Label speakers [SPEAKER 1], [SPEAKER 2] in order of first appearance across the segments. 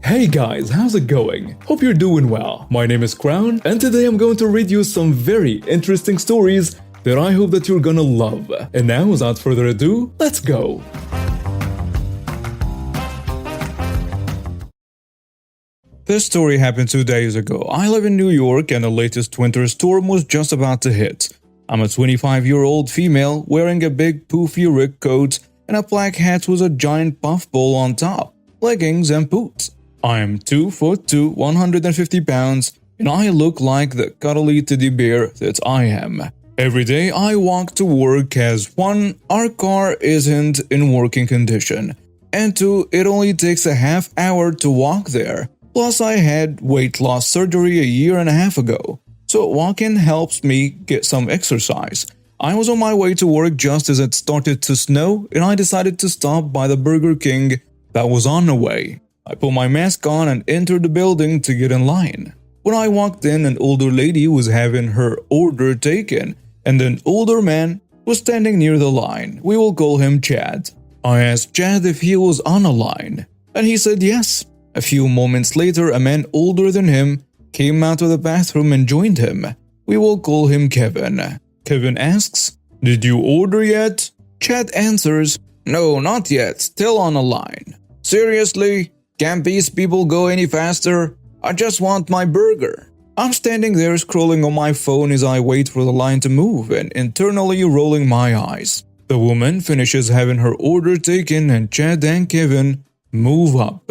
[SPEAKER 1] Hey guys, how's it going? Hope you're doing well. My name is Crown, and today I'm going to read you some very interesting stories that I hope that you're gonna love. And now, without further ado, let's go! This story happened 2 days ago. I live in New York and the latest winter storm was just about to hit. I'm a 25-year-old female wearing a big poofy rig coat and a black hat with a giant puffball on top, leggings and boots. I am 2'2", 150 pounds, and I look like the cuddly teddy bear that I am. Every day I walk to work as 1, our car isn't in working condition, and 2, it only takes a half hour to walk there. Plus I had weight loss surgery a year and a half ago, so walking helps me get some exercise. I was on my way to work just as it started to snow, and I decided to stop by the Burger King that was on the way. I put my mask on and entered the building to get in line. When I walked in, an older lady was having her order taken, and an older man was standing near the line. We will call him Chad. I asked Chad if he was on a line, and he said yes. A few moments later, a man older than him came out of the bathroom and joined him. We will call him Kevin. Kevin asks, "Did you order yet?" Chad answers, "No, not yet, still on a line." "Seriously? Can't these people go any faster? I just want my burger." I'm standing there scrolling on my phone as I wait for the line to move and internally rolling my eyes. The woman finishes having her order taken and Chad and Kevin move up.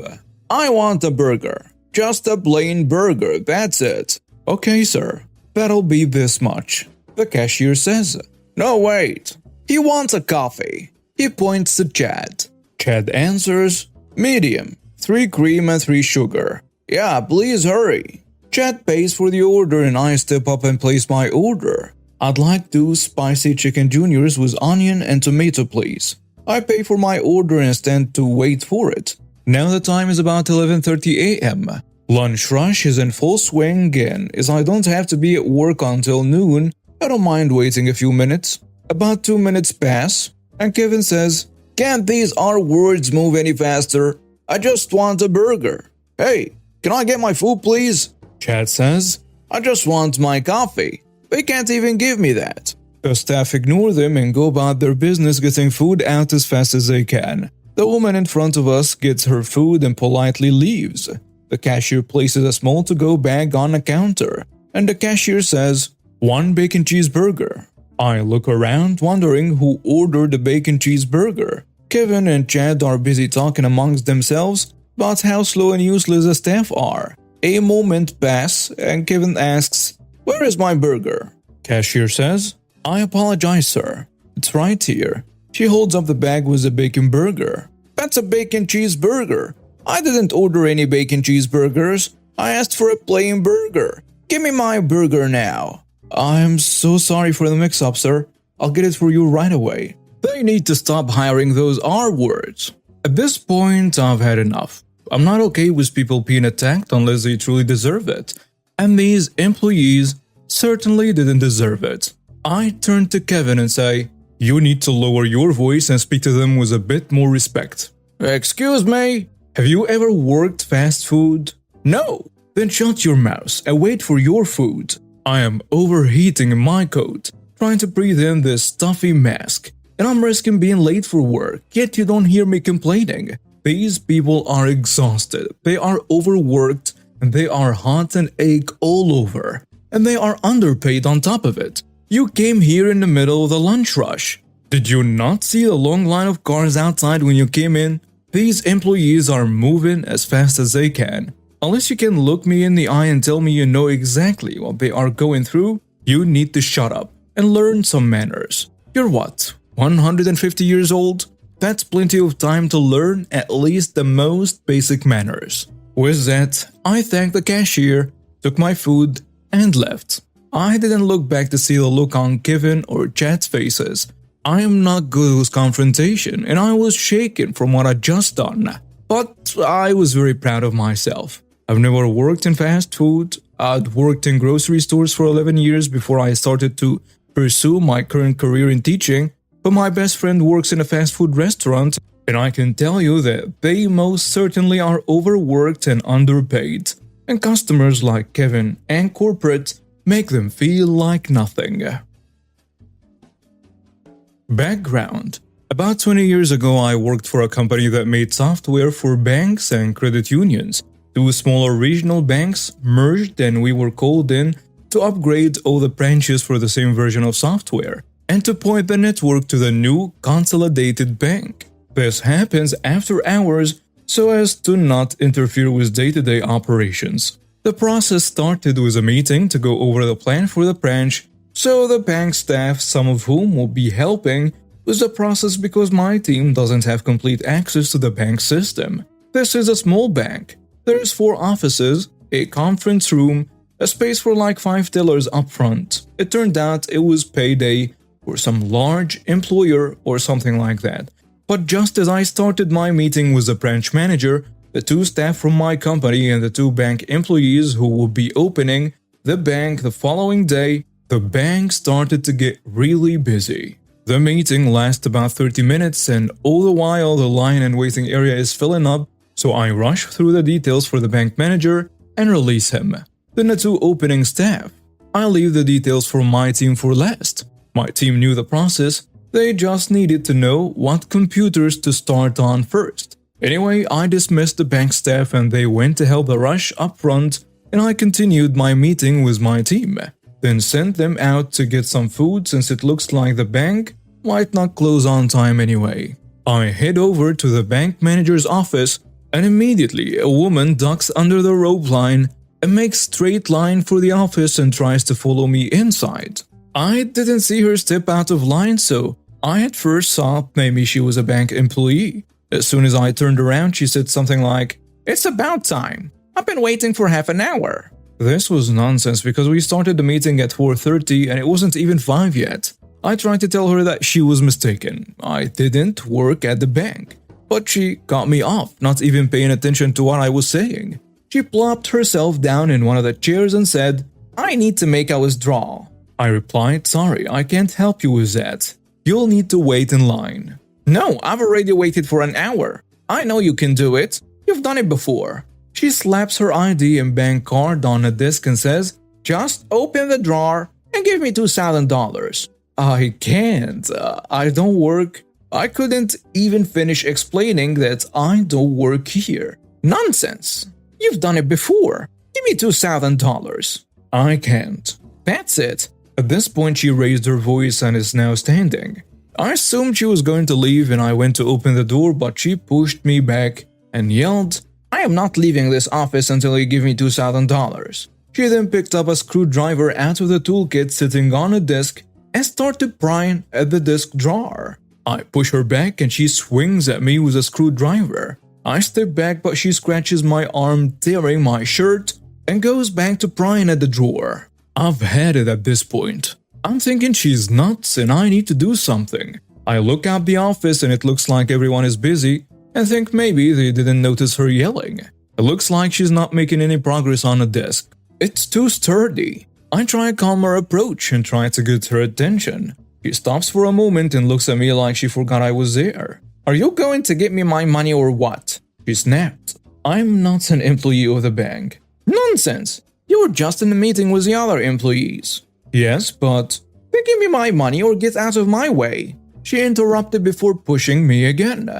[SPEAKER 1] "I want a burger. Just a plain burger, that's it." "Okay, sir. That'll be this much." The cashier says. "No, wait. He wants a coffee." He points to Chad. Chad answers, "Medium, 3 cream and 3 sugar." "Yeah, please hurry." Chad pays for the order and I step up and place my order. "I'd like 2 spicy chicken juniors with onion and tomato, please." I pay for my order and stand to wait for it. Now the time is about 11:30 a.m. Lunch rush is in full swing and as I don't have to be at work until noon, I don't mind waiting a few minutes. About 2 minutes pass and Kevin says, "Can't these R words move any faster? I just want a burger." "Hey, can I get my food please?" Chad says, "I just want my coffee. They can't even give me that." The staff ignore them and go about their business getting food out as fast as they can. The woman in front of us gets her food and politely leaves. The cashier places a small to-go bag on the counter, and the cashier says, "1 bacon cheeseburger." I look around wondering who ordered the bacon cheeseburger. Kevin and Chad are busy talking amongst themselves about how slow and useless the staff are. A moment passes and Kevin asks, "Where is my burger?" Cashier says, "I apologize, sir. It's right here." She holds up the bag with the bacon burger. "That's a bacon cheeseburger. I didn't order any bacon cheeseburgers. I asked for a plain burger. Give me my burger now." "I'm so sorry for the mix-up, sir. I'll get it for you right away." They need to stop hiring those R words. At this point, I've had enough. I'm not okay with people being attacked unless they truly deserve it. And these employees certainly didn't deserve it. I turn to Kevin and say, "You need to lower your voice and speak to them with a bit more respect." "Excuse me? Have you ever worked fast food?" "No." "Then shut your mouth and wait for your food." I am overheating in my coat, trying to breathe in this stuffy mask, and I'm risking being late for work, yet you don't hear me complaining. These people are exhausted, they are overworked, and they are hot and ache all over, and they are underpaid on top of it. You came here in the middle of the lunch rush. Did you not see the long line of cars outside when you came in? These employees are moving as fast as they can. Unless you can look me in the eye and tell me you know exactly what they are going through, you need to shut up and learn some manners. You're what, 150 years old? That's plenty of time to learn at least the most basic manners. With that, I thanked the cashier, took my food, and left. I didn't look back to see the look on Kevin or Chad's faces. I am not good with confrontation and I was shaken from what I'd just done. But I was very proud of myself. I've never worked in fast food. I'd worked in grocery stores for 11 years before I started to pursue my current career in teaching. But my best friend works in a fast food restaurant And I can tell you that they most certainly are overworked and underpaid, and customers like Kevin and corporate make them feel like nothing. Background. About 20 years ago, I worked for a company that made software for banks and credit unions. Two smaller regional banks merged and we were called in to upgrade all the branches for the same version of software and to point the network to the new consolidated bank. This happens after hours so as to not interfere with day-to-day operations. The process started with a meeting to go over the plan for the branch, so the bank staff, some of whom will be helping with the process because my team doesn't have complete access to the bank system. This is a small bank. There's 4 offices, a conference room, a space for like 5 tellers up front. It turned out it was payday for some large employer or something like that. But just as I started my meeting with the branch manager, the 2 staff from my company and the 2 bank employees who will be opening the bank the following day, the bank started to get really busy. The meeting lasts about 30 minutes and all the while the line and waiting area is filling up, so I rush through the details for the bank manager and release him. Then the 2 opening staff. I leave the details for my team for last. My team knew the process, they just needed to know what computers to start on first. Anyway, I dismissed the bank staff and they went to help the rush up front, and I continued my meeting with my team. Then sent them out to get some food since it looks like the bank might not close on time anyway. I head over to the bank manager's office and immediately a woman ducks under the rope line and makes straight line for the office and tries to follow me inside. I didn't see her step out of line, so I at first thought maybe she was a bank employee. As soon as I turned around, she said something like, "It's about time. I've been waiting for half an hour." This was nonsense because we started the meeting at 4:30 and it wasn't even 5 yet. I tried to tell her that she was mistaken. I didn't work at the bank. But she cut me off, not even paying attention to what I was saying. She plopped herself down in one of the chairs and said, "I need to make a withdrawal." I replied, "Sorry, I can't help you with that. You'll need to wait in line." "No, I've already waited for an hour. I know you can do it. You've done it before." She slaps her ID and bank card on a desk and says, "Just open the drawer and give me $2,000. I can't. I don't work. I couldn't even finish explaining that I don't work here. Nonsense. You've done it before. Give me $2,000. I can't. That's it. At this point, she raised her voice and is now standing. I assumed she was going to leave and I went to open the door, but she pushed me back and yelled, "I am not leaving this office until you give me $2,000. She then picked up a screwdriver out of the toolkit sitting on a desk and started prying at the desk drawer. I push her back and she swings at me with a screwdriver. I step back but she scratches my arm, tearing my shirt, and goes back to prying at the drawer. I've had it at this point. I'm thinking she's nuts and I need to do something. I look out the office and it looks like everyone is busy and think maybe they didn't notice her yelling. It looks like she's not making any progress on the desk. It's too sturdy. I try a calmer approach and try to get her attention. She stops for a moment and looks at me like she forgot I was there. "Are you going to give me my money or what?" She snapped. "I'm not an employee of the bank." "Nonsense! You were just in a meeting with the other employees." "Yes, but..." "Then give me my money or get out of my way." She interrupted before pushing me again.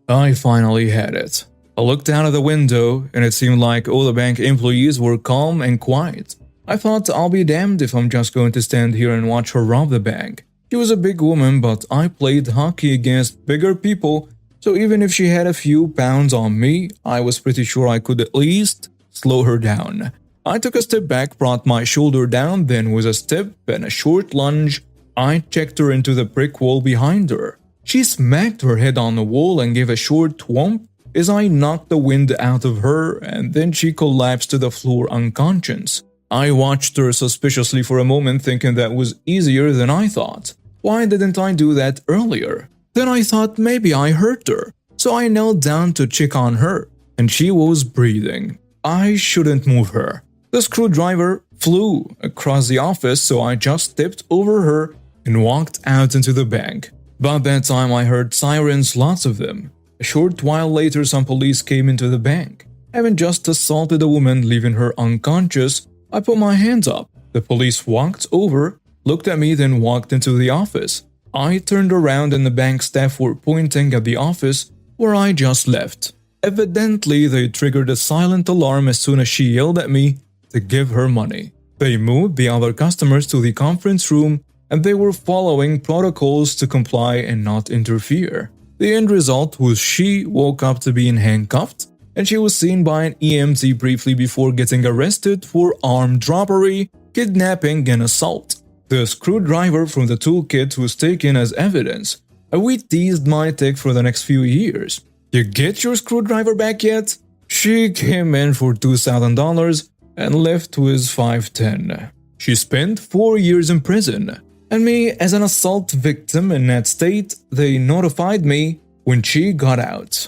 [SPEAKER 1] I finally had it. I looked out of the window and it seemed like all the bank employees were calm and quiet. I thought I'll be damned if I'm just going to stand here and watch her rob the bank. She was a big woman, but I played hockey against bigger people, so even if she had a few pounds on me, I was pretty sure I could at least slow her down. I took a step back, brought my shoulder down, then with a step and a short lunge, I checked her into the brick wall behind her. She smacked her head on the wall and gave a short thwomp as I knocked the wind out of her, and then she collapsed to the floor unconscious. I watched her suspiciously for a moment, thinking that was easier than I thought. Why didn't I do that earlier? Then I thought maybe I hurt her, so I knelt down to check on her, and she was breathing. I shouldn't move her. The screwdriver flew across the office, so I just stepped over her and walked out into the bank. By that time I heard sirens, lots of them. A short while later, some police came into the bank. Having just assaulted a woman, leaving her unconscious, I put my hands up. The police walked over, looked at me, then walked into the office. I turned around and the bank staff were pointing at the office where I just left. Evidently, they triggered a silent alarm as soon as she yelled at me to give her money. They moved the other customers to the conference room and they were following protocols to comply and not interfere. The end result was she woke up to being handcuffed and she was seen by an EMT briefly before getting arrested for armed robbery, kidnapping, and assault. The screwdriver from the toolkit was taken as evidence, and we teased my tech for the next few years. You get your screwdriver back yet? She came in for $2,000 and left with $510. She spent 4 years in prison, and me as an assault victim in that state, they notified me when she got out.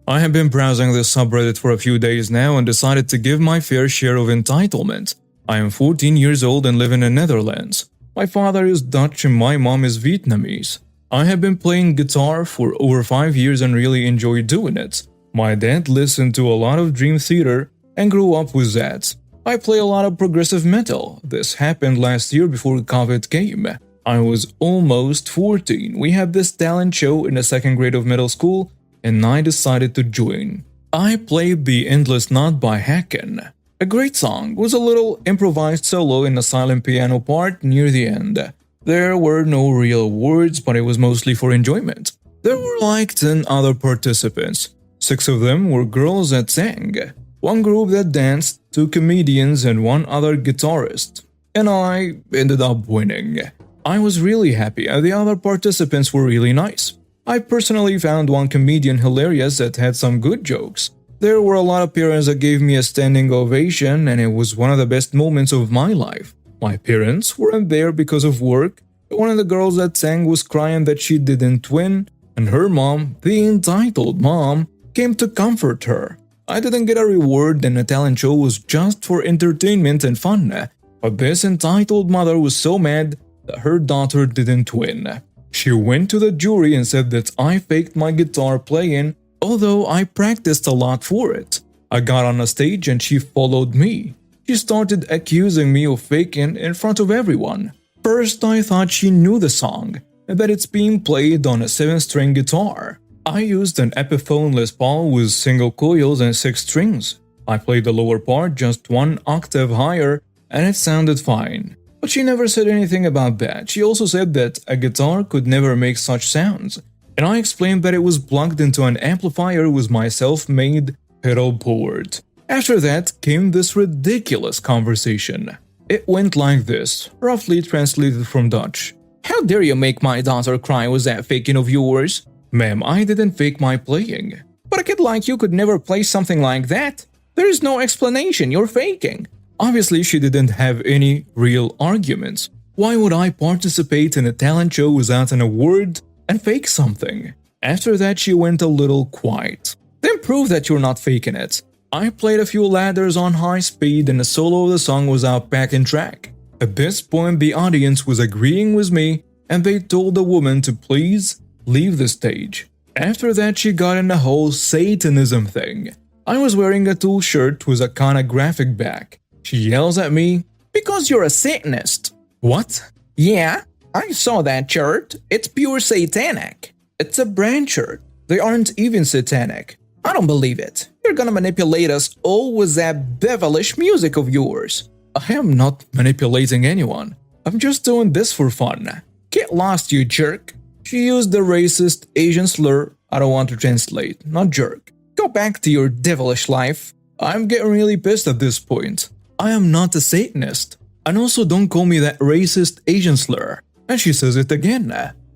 [SPEAKER 1] I have been browsing this subreddit for a few days now and decided to give my fair share of entitlement. I am 14 years old and live in the Netherlands. My father is Dutch and my mom is Vietnamese. I have been playing guitar for over 5 years and really enjoy doing it. My dad listened to a lot of Dream Theater and grew up with that. I play a lot of progressive metal. This happened last year before COVID came. I was almost 14. We had this talent show in the second grade of middle school and I decided to join. I played The Endless Knot by Haken. A great song, was a little improvised solo in a silent piano part near the end. There were no real words, but it was mostly for enjoyment. There were like 10 other participants. 6 of them were girls that sang. 1 group that danced, 2 comedians and 1 other guitarist. And I ended up winning. I was really happy and the other participants were really nice. I personally found 1 comedian hilarious that had some good jokes. There were a lot of parents that gave me a standing ovation and it was one of the best moments of my life. My parents weren't there because of work. One of the girls that sang was crying that she didn't win, and her mom, the entitled mom, came to comfort her. I didn't get a reward and the talent show was just for entertainment and fun, but this entitled mother was so mad that her daughter didn't win. She went to the jury and said that I faked my guitar playing, although I practiced a lot for it. I got on a stage and she followed me. She started accusing me of faking in front of everyone. First I thought she knew the song, and that it's being played on a 7-string guitar. I used an Epiphone Les Paul with single coils and 6 strings. I played the lower part just 1 octave higher and it sounded fine. But she never said anything about that. She also said that a guitar could never make such sounds. And I explained that it was plugged into an amplifier with my self-made pedal board. After that came this ridiculous conversation. It went like this, roughly translated from Dutch. How dare you make my daughter cry with that faking of yours? Ma'am, I didn't fake my playing. But a kid like you could never play something like that. There is no explanation, you're faking. Obviously, she didn't have any real arguments. Why would I participate in a talent show without an award and fake something? After that, she went a little quiet. Then prove that you're not faking it. I played a few ladders on high speed and the solo of the song was out backing track. At this point, the audience was agreeing with me and they told the woman to please leave the stage. After that, she got in the whole Satanism thing. I was wearing a Tool shirt with a kinda graphic back. She yells at me, "Because you're a Satanist." What? Yeah, I saw that shirt. It's pure satanic. It's a brand shirt. They aren't even satanic. I don't believe it. You're gonna manipulate us all with that devilish music of yours. I am not manipulating anyone. I'm just doing this for fun. Get lost, you jerk. She used the racist Asian slur I don't want to translate, not jerk. Go back to your devilish life. I'm getting really pissed at this point. I am not a Satanist. And also don't call me that racist Asian slur. And she says it again.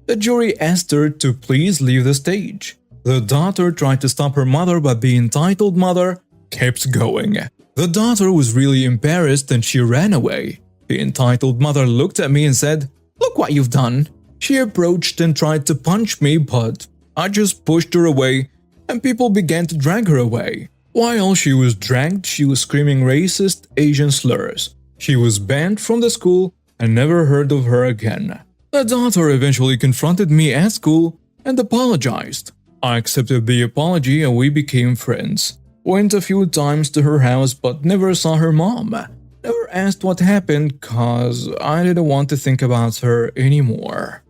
[SPEAKER 1] The jury asked her to please leave the stage. The daughter tried to stop her mother, but the entitled mother kept going. The daughter was really embarrassed and she ran away. The entitled mother looked at me and said, "Look what you've done." She approached and tried to punch me, but I just pushed her away and people began to drag her away. While she was dragged, she was screaming racist Asian slurs. She was banned from the school and never heard of her again. The daughter eventually confronted me at school and apologized. I accepted the apology and we became friends. Went a few times to her house but never saw her mom. Never asked what happened cause I didn't want to think about her anymore.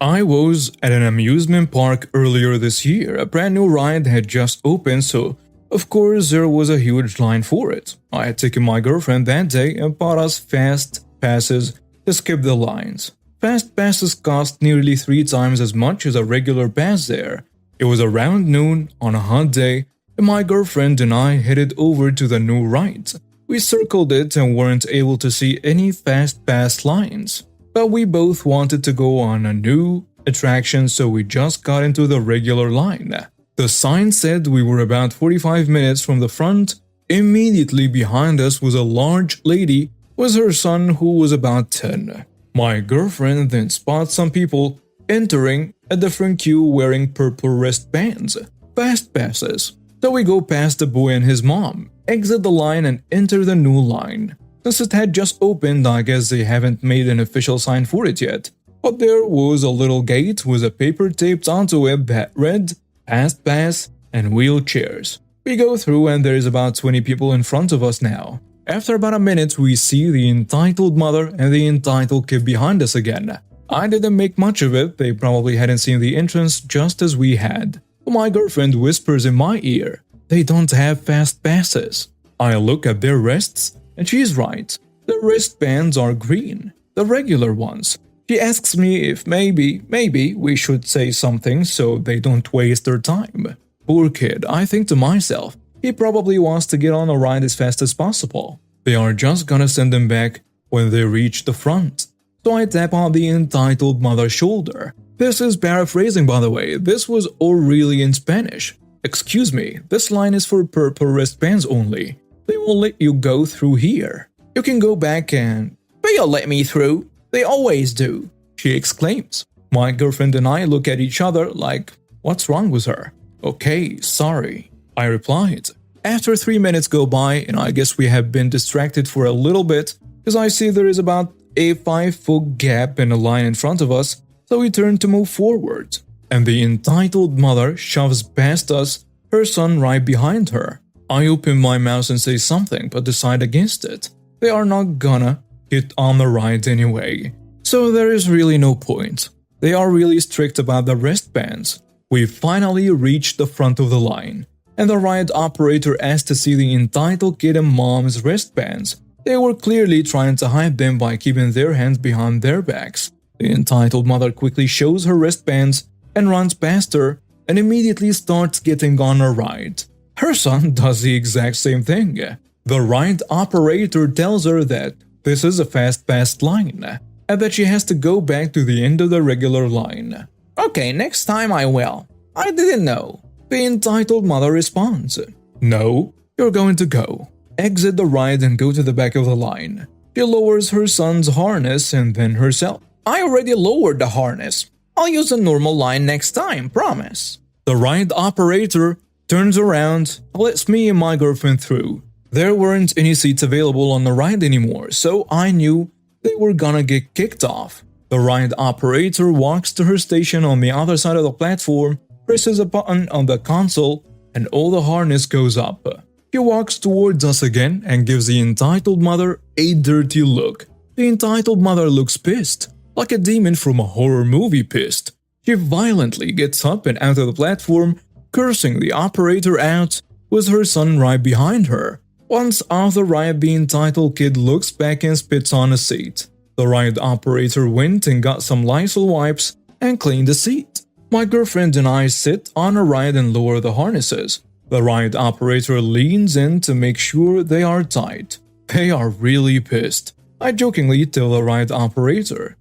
[SPEAKER 1] I was at an amusement park earlier this year. A brand new ride had just opened, so of course there was a huge line for it. I had taken my girlfriend that day and bought us fast passes to skip the lines. Fast passes cost nearly 3 times as much as a regular pass there. It was around noon on a hot day, and my girlfriend and I headed over to the new ride. We circled it and weren't able to see any fast pass lines. But we both wanted to go on a new attraction, so we just got into the regular line. The sign said we were about 45 minutes from the front. Immediately behind us was a large lady with her son who was about 10. My girlfriend then spots some people entering a different queue wearing purple wristbands, fast passes. So we go past the boy and his mom, exit the line and enter the new line. Since it had just opened, I guess they haven't made an official sign for it yet. But there was a little gate with a paper taped onto it that read Fast Pass and Wheelchairs. We go through and there's about 20 people in front of us now. After about a minute, we see the entitled mother and the entitled kid behind us again. I didn't make much of it, they probably hadn't seen the entrance just as we had. My girlfriend whispers in my ear, "They don't have fast passes." I look at their wrists, and she's right. The wristbands are green, the regular ones. She asks me if maybe we should say something so they don't waste their time. Poor kid, I think to myself, he probably wants to get on a ride as fast as possible. They are just gonna send him back when they reach the front. So I tap on the entitled mother's shoulder. This is paraphrasing, by the way. This was all really in Spanish. "Excuse me, this line is for purple wristbands only. They won't let you go through here. You can go back and..." "They'll let me through. They always do," she exclaims. My girlfriend and I look at each other like, what's wrong with her? "Okay, sorry," I replied. After 3 minutes go by and I guess we have been distracted for a little bit because I see there is about a 5-foot gap in the line in front of us, so we turn to move forward. And the entitled mother shoves past us, her son right behind her. I open my mouth and say something but decide against it. They are not gonna get on the ride anyway, so there is really no point. They are really strict about the wristbands. We finally reached the front of the line, and the ride operator asked to see the entitled kid and mom's wristbands. They were clearly trying to hide them by keeping their hands behind their backs. The entitled mother quickly shows her wristbands and runs past her and immediately starts getting on a ride. Her son does the exact same thing. The ride operator tells her that this is a fast pass line and that she has to go back to the end of the regular line. "Okay, next time I will. I didn't know." The entitled mother responds, "No, you're going to go. Exit the ride and go to the back of the line." She lowers her son's harness and then herself. "I already lowered the harness. I'll use a normal line next time, promise." The ride operator turns around, lets me and my girlfriend through. There weren't any seats available on the ride anymore, so I knew they were gonna get kicked off. The ride operator walks to her station on the other side of the platform, presses a button on the console, and all the harness goes up. He walks towards us again and gives the entitled mother a dirty look. The entitled mother looks pissed, like a demon from a horror movie pissed. She violently gets up and out of the platform, cursing the operator out, with her son right behind her. Once off the ride, the entitled kid looks back and spits on a seat. The ride operator went and got some Lysol wipes and cleaned the seat. My girlfriend and I sit on a ride and lower the harnesses. The ride operator leans in to make sure they are tight. They are really pissed. I jokingly tell the ride operator,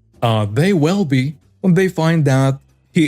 [SPEAKER 1] they will be when they find out